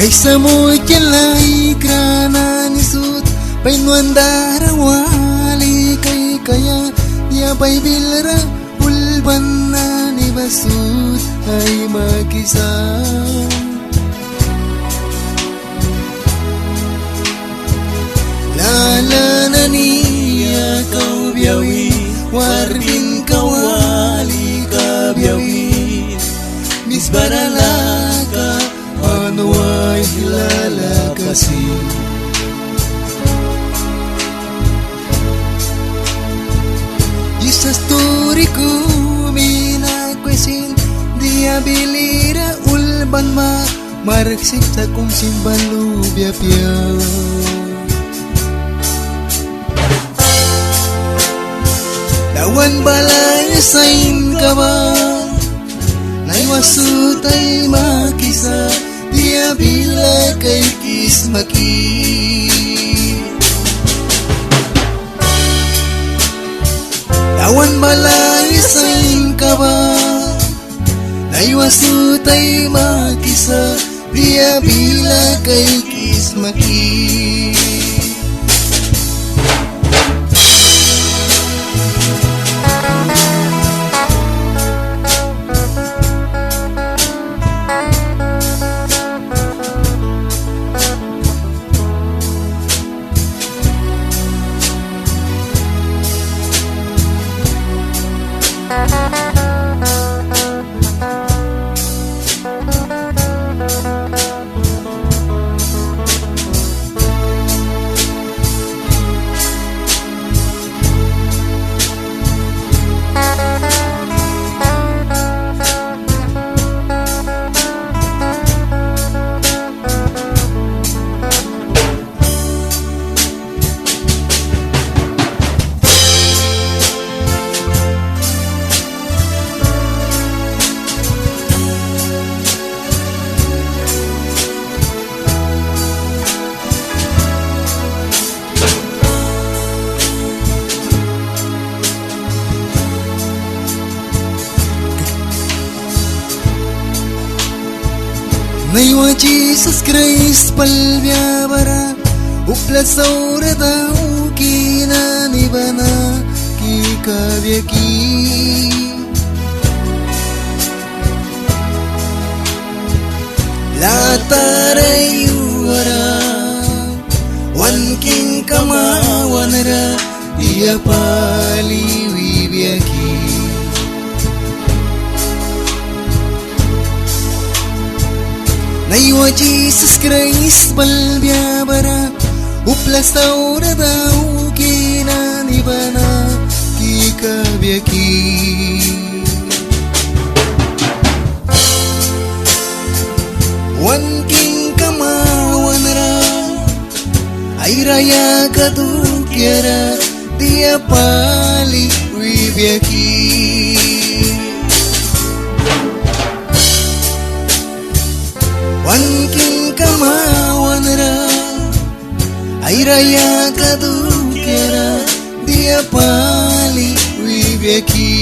Ay samoy kilay krana nisut Painuan darawali kay kaya Ya pay bilra ulban na ni basut Ay magkisa Lala na niya kau biyawi Warbin kawali ka biyawi Mis baralaka ano ay hilala kasi Isa story ko minakwesin Dia bilira ulban ma Maragsik sa kong simban lubya piya Dawan balay sain ka ba Naiwasut ay makisa Dia bila kay kismaki Dawan balay sain ka ba Naiwasut ay makisa Dia bila kay kismaki Naiwa Jesus Christ palvya bara Upla saurata ukina nibana Ki kavya ki Lataray wara Wan king kama wanara Iya pali wibya ki Naiwa Jesus Christ balbya bara Uplas taura daw kina nibana Ki kabya ki Wan king kamawan ra Ay raya katukyara Dia pali wibya ki Wan king kamawan ra Ay raya katukyara Dia pali wibya ki